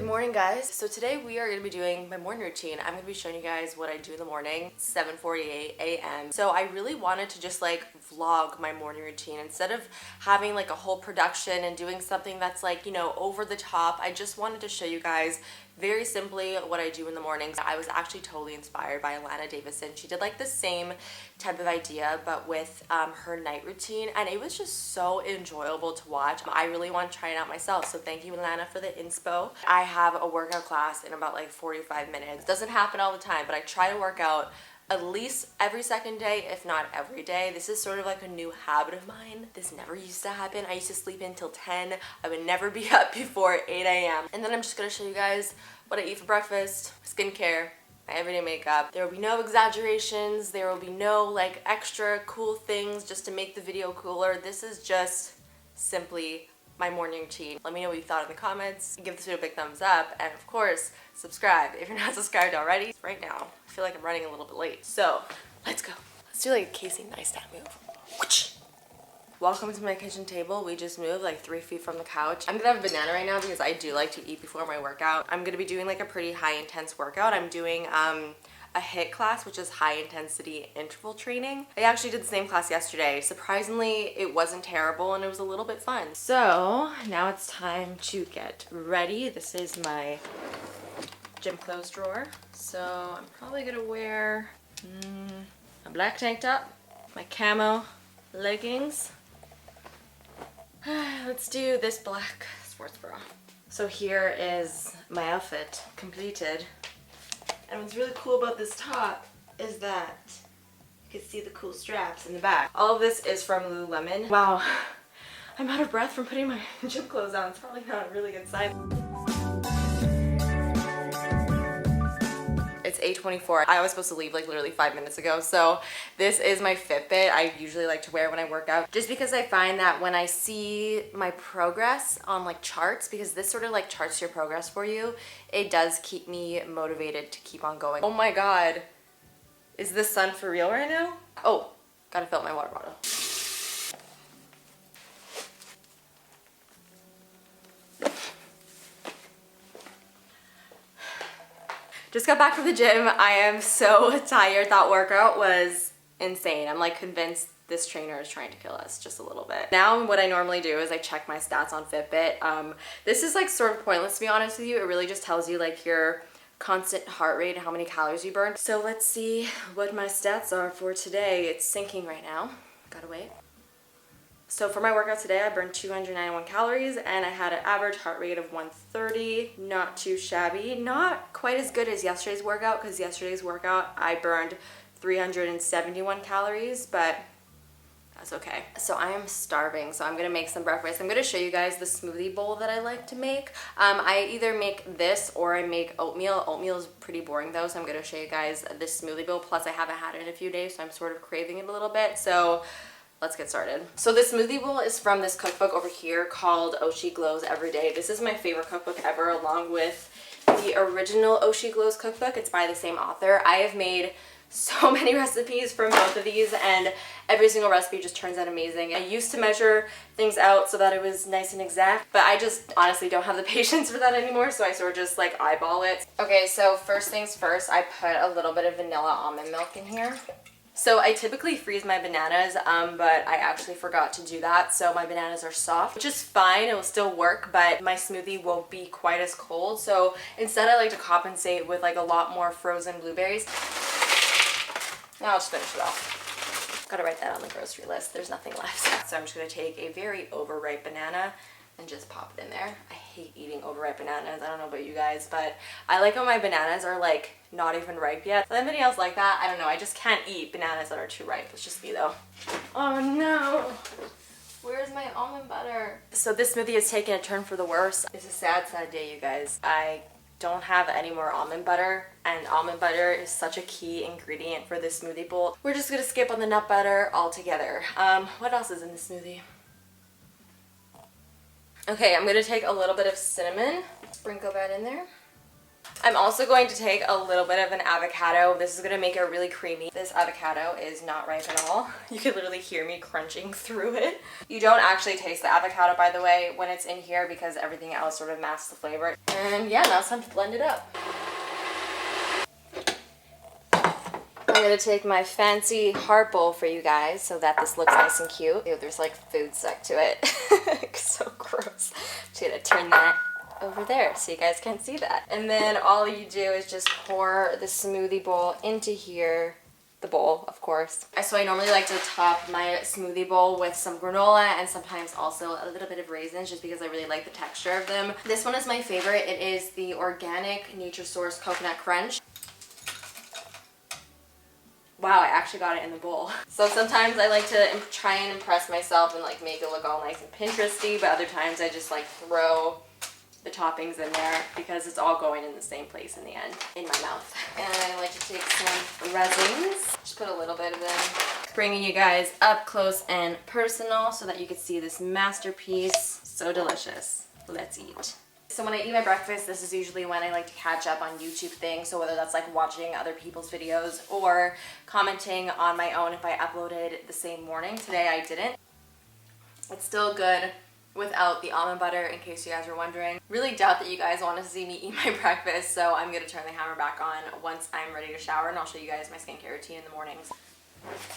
Good morning, guys. So today we are going to be doing my morning routine. I'm going to be showing you guys what I do in the morning. It's 7:48 a.m. So I really wanted to just like vlog my morning routine instead of having like a whole production and doing something that's like, you know, over the top. I just wanted to show you guys very simply what I do in the mornings. I was actually totally inspired by Alana Davison. She did like the same type of idea but with her night routine, and it was just so enjoyable to watch. I really want to try it out myself, so thank you, Alana, for the inspo. I have a workout class in about like 45 minutes. It doesn't happen all the time, but I try to work out at least every second day, if not every day. This is sort of like a new habit of mine. This never used to happen. I used to sleep until 10. I would never be up before 8 a.m. And then I'm just gonna show you guys what I eat for breakfast, skincare, my everyday makeup. There will be no exaggerations. There will be no like extra cool things just to make the video cooler. This is just simply my morning routine. Let me know what you thought in the comments. Give this video a big thumbs up, and of course, subscribe if you're not subscribed already. Right now, I feel like I'm running a little bit late. So, let's go. Let's do like a Casey Neistat move. Welcome to my kitchen table. We just moved like 3 feet from the couch. I'm gonna have a banana right now because I do like to eat before my workout. I'm gonna be doing like a pretty high intense workout. I'm doing a HIIT class, which is high intensity interval training. I actually did the same class yesterday. Surprisingly, it wasn't terrible and it was a little bit fun. So now it's time to get ready. This is my gym clothes drawer. So I'm probably gonna wear a black tank top, my camo leggings. Let's do this black sports bra. So here is my outfit completed. And what's really cool about this top is that you can see the cool straps in the back. All of this is from Lululemon. Wow, I'm out of breath from putting my gym clothes on. It's probably not a really good sign. It's 8:24. I was supposed to leave like literally 5 minutes ago. So this is my Fitbit. I usually like to wear when I work out just because I find that when I see my progress on like charts, because this sort of like charts your progress for you, it does keep me motivated to keep on going. Oh my God. Is the sun for real right now? Oh, gotta fill up my water bottle. Just got back from the gym. I am so tired. That workout was insane. I'm like convinced this trainer is trying to kill us just a little bit. Now what I normally do is I check my stats on Fitbit. This is like sort of pointless to be honest with you. It really just tells you like your constant heart rate and how many calories you burn. So let's see what my stats are for today. It's syncing right now. Gotta wait. So for my workout today, I burned 291 calories and I had an average heart rate of 130. Not too shabby. Not quite as good as yesterday's workout, because yesterday's workout I burned 371 calories, but that's okay. So I am starving, so I'm gonna make some breakfast. I'm gonna show you guys the smoothie bowl that I like to make. I either make this or I make oatmeal. Oatmeal is pretty boring though, so I'm gonna show you guys this smoothie bowl. Plus I haven't had it in a few days, so I'm sort of craving it a little bit. So let's get started. So this smoothie bowl is from this cookbook over here called Oshi Glows Every Day. This is my favorite cookbook ever, along with the original Oshi Glows cookbook. It's by the same author. I have made so many recipes from both of these and every single recipe just turns out amazing. I used to measure things out so that it was nice and exact, but I just honestly don't have the patience for that anymore, so I sort of just like eyeball it. Okay, so first things first, I put a little bit of vanilla almond milk in here. So I typically freeze my bananas, but I actually forgot to do that. So my bananas are soft, which is fine. It will still work, but my smoothie won't be quite as cold. So instead I like to compensate with like a lot more frozen blueberries. Now I'll just finish it off. Gotta write that on the grocery list. There's nothing left. So I'm just gonna take a very overripe banana and just pop it in there. I hate eating overripe bananas. I don't know about you guys, but I like when my bananas are like not even ripe yet. Does anybody else like that? I don't know. I just can't eat bananas that are too ripe. It's just me though. Oh no. Where's my almond butter? So this smoothie has taken a turn for the worse. It's a sad, sad day, you guys. I don't have any more almond butter, and almond butter is such a key ingredient for this smoothie bowl. We're just gonna skip on the nut butter altogether. What else is in the smoothie? Okay, I'm gonna take a little bit of cinnamon, sprinkle that in there. I'm also going to take a little bit of an avocado. This is going to make it really creamy. This avocado is not ripe at all. You can literally hear me crunching through it. You don't actually taste the avocado, by the way, when it's in here because everything else sort of masks the flavor. And yeah, now it's time to blend it up. I'm going to take my fancy heart bowl for you guys so that this looks nice and cute. Ew, there's like food stuck to it. So gross. Just going to turn that over there so you guys can't see that. And then all you do is just pour the smoothie bowl into here. The bowl, of course. So I normally like to top my smoothie bowl with some granola and sometimes also a little bit of raisins just because I really like the texture of them. This one is my favorite. It is the Organic Nature Source Coconut Crunch. Wow, I actually got it in the bowl. So sometimes I like to try and impress myself and like make it look all nice and Pinteresty, but other times I just like throw the toppings in there because it's all going in the same place in the end, in my mouth. And I like to take some resins, just put a little bit of them. Bringing you guys up close and personal so that you can see this masterpiece. So delicious. Let's eat. So when I eat my breakfast, this is usually when I like to catch up on YouTube things. So whether that's like watching other people's videos or commenting on my own if I uploaded the same morning. Today I didn't. It's still good without the almond butter, in case you guys are wondering. Really doubt that you guys want to see me eat my breakfast, so I'm going to turn the hammer back on once I'm ready to shower, and I'll show you guys my skincare routine in the mornings.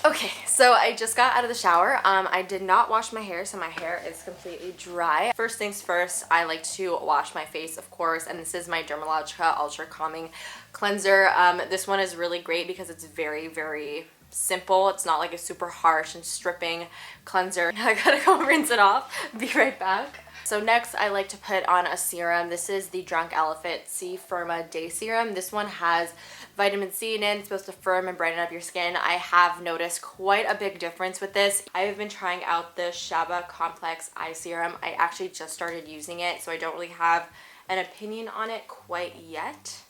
Okay, so I just got out of the shower. I did not wash my hair, so my hair is completely dry. First things first, I like to wash my face, of course, and this is my Dermalogica Ultra Calming Cleanser. This one is really great because it's very, very simple. It's not like a super harsh and stripping cleanser. I gotta go rinse it off. Be right back. So next I like to put on a serum. This is the Drunk Elephant C Firma Day Serum. This one has vitamin C in it. It's supposed to firm and brighten up your skin. I have noticed quite a big difference with this. I've been trying out the Shaba Complex Eye Serum. I actually just started using it, so I don't really have an opinion on it quite yet.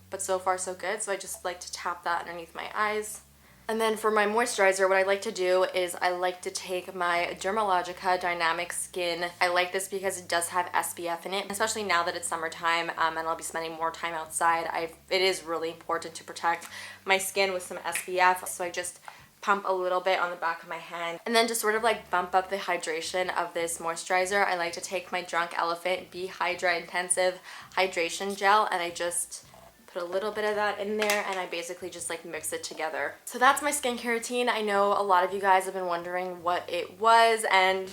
But so far so good. So I just like to tap that underneath my eyes. And then for my moisturizer, what I like to do is I like to take my Dermalogica Dynamic Skin. I like this because it does have SPF in it, especially now that it's summertime and I'll be spending more time outside. It is really important to protect my skin with some SPF, so I just pump a little bit on the back of my hand. And then to sort of like bump up the hydration of this moisturizer, I like to take my Drunk Elephant Be Hydra Intensive Hydration Gel, and I just put a little bit of that in there and I basically just like mix it together. So that's my skincare routine. I know a lot of you guys have been wondering what it was, and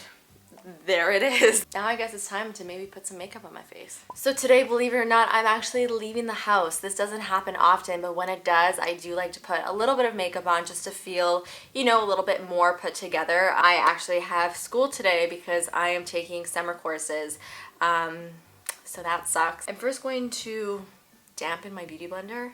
there it is. Now I guess it's time to maybe put some makeup on my face. So today, believe it or not, I'm actually leaving the house. This doesn't happen often, but when it does, I do like to put a little bit of makeup on just to feel, you know, a little bit more put together. I actually have school today because I am taking summer courses, so that sucks. I'm first going to dampen my beauty blender. I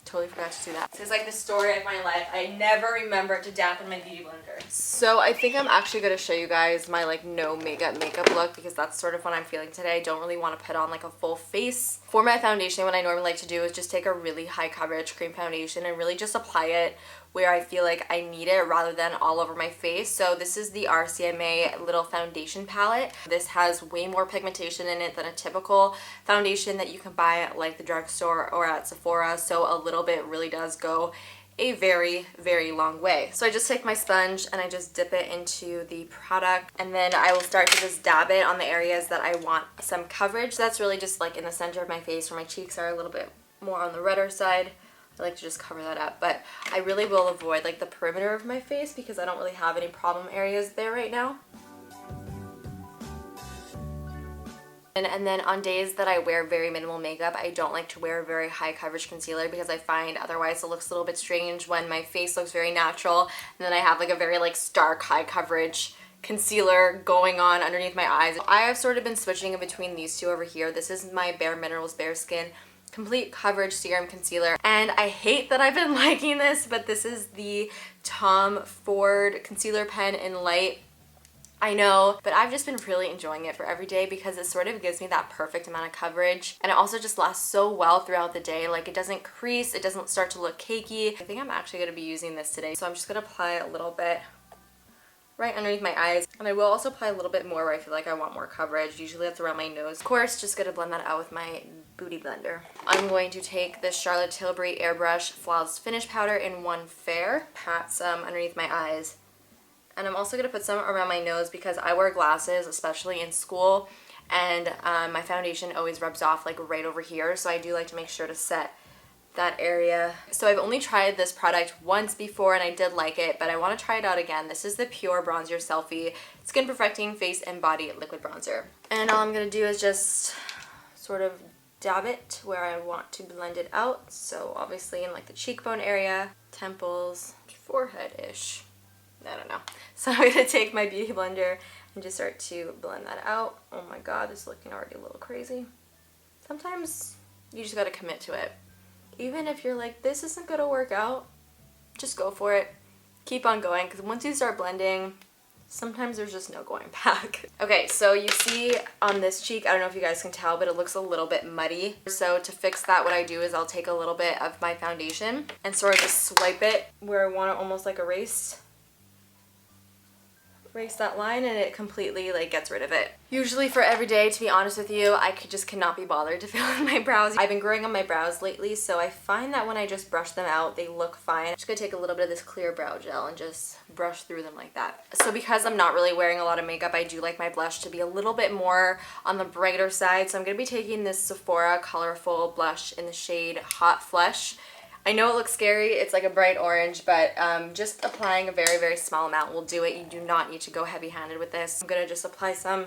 totally forgot to do that. This is like the story of my life. I never remember to dampen my beauty blender. So I think I'm actually going to show you guys my like no makeup look because that's sort of what I'm feeling today. I don't really want to put on like a full face. For my foundation, what I normally like to do is just take a really high coverage cream foundation and really just apply it where I feel like I need it rather than all over my face. So this is the RCMA little foundation palette. This has way more pigmentation in it than a typical foundation that you can buy at like the drugstore or at Sephora. So a little bit really does go a very, very long way. So I just take my sponge and I just dip it into the product, and then I will start to just dab it on the areas that I want some coverage. That's really just like in the center of my face where my cheeks are a little bit more on the redder side. I like to just cover that up, but I really will avoid like the perimeter of my face because I don't really have any problem areas there right now. And then on days that I wear very minimal makeup, I don't like to wear a very high coverage concealer because I find otherwise it looks a little bit strange when my face looks very natural and then I have like a very like stark high coverage concealer going on underneath my eyes. I have sort of been switching in between these two over here. This is my Bare Minerals Bare Skin Complete Coverage Serum Concealer, and I hate that I've been liking this, but this is the Tom Ford Concealer Pen in Light. I know, but I've just been really enjoying it for every day because it sort of gives me that perfect amount of coverage, and it also just lasts so well throughout the day. Like, it doesn't crease, it doesn't start to look cakey. I think I'm actually going to be using this today, so I'm just going to apply a little bit right underneath my eyes. And I will also apply a little bit more where I feel like I want more coverage. Usually that's around my nose. Of course, just gonna blend that out with my booty blender. I'm going to take this Charlotte Tilbury Airbrush Flawless Finish Powder in One Fair, pat some underneath my eyes. And I'm also gonna put some around my nose because I wear glasses, especially in school, and my foundation always rubs off like right over here. So I do like to make sure to set that area. So I've only tried this product once before and I did like it, but I want to try it out again. This is the Pure Bronzer Selfie Skin Perfecting Face and Body Liquid Bronzer. And all I'm going to do is just sort of dab it where I want to blend it out. So obviously in like the cheekbone area, temples, forehead-ish. I don't know. So I'm going to take my beauty blender and just start to blend that out. Oh my god, this is looking already a little crazy. Sometimes you just got to commit to it. Even if you're like, this isn't gonna work out, just go for it. Keep on going, because once you start blending, sometimes there's just no going back. Okay, so you see on this cheek, I don't know if you guys can tell, but it looks a little bit muddy. So to fix that, what I do is I'll take a little bit of my foundation and sort of just swipe it where I want to almost like erase that line, and it completely like gets rid of it. Usually for every day, to be honest with you, I just cannot be bothered to fill in my brows. I've been growing on my brows lately, so I find that when I just brush them out, they look fine. I'm just gonna take a little bit of this clear brow gel and just brush through them like that. So because I'm not really wearing a lot of makeup, I do like my blush to be a little bit more on the brighter side. So I'm gonna be taking this Sephora Colorful blush in the shade Hot Flush. I know it looks scary, it's like a bright orange, but just applying a very, very small amount will do it. You do not need to go heavy-handed with this. I'm gonna just apply some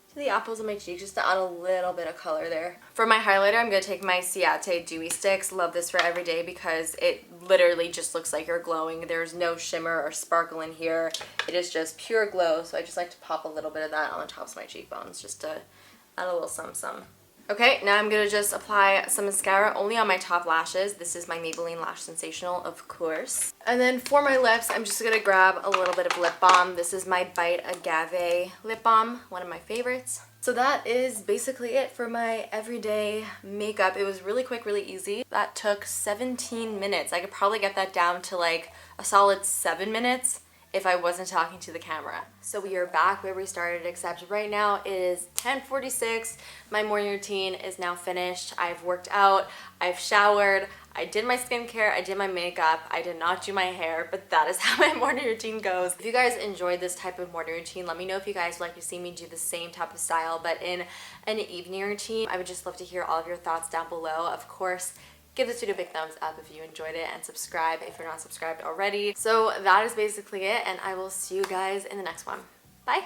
to the apples of my cheek just to add a little bit of color there. For my highlighter, I'm gonna take my Ciate Dewy Sticks. Love this for every day because it literally just looks like you're glowing. There's no shimmer or sparkle in here. It is just pure glow, so I just like to pop a little bit of that on the tops of my cheekbones just to add a little some. Okay, now I'm going to just apply some mascara only on my top lashes. This is my Maybelline Lash Sensational, of course. And then for my lips, I'm just going to grab a little bit of lip balm. This is my Bite Agave lip balm, one of my favorites. So that is basically it for my everyday makeup. It was really quick, really easy. That took 17 minutes. I could probably get that down to like a solid 7 minutes if I wasn't talking to the camera. So we are back where we started, except right now it is 10:46. My morning routine is now finished. I've worked out, I've showered, I did my skincare, I did my makeup, I did not do my hair, but that is how my morning routine goes. If you guys enjoyed this type of morning routine, let me know if you guys would like to see me do the same type of style, but in an evening routine. I would just love to hear all of your thoughts down below. Of course, give this video a big thumbs up if you enjoyed it, and subscribe if you're not subscribed already. So that is basically it, and I will see you guys in the next one. Bye!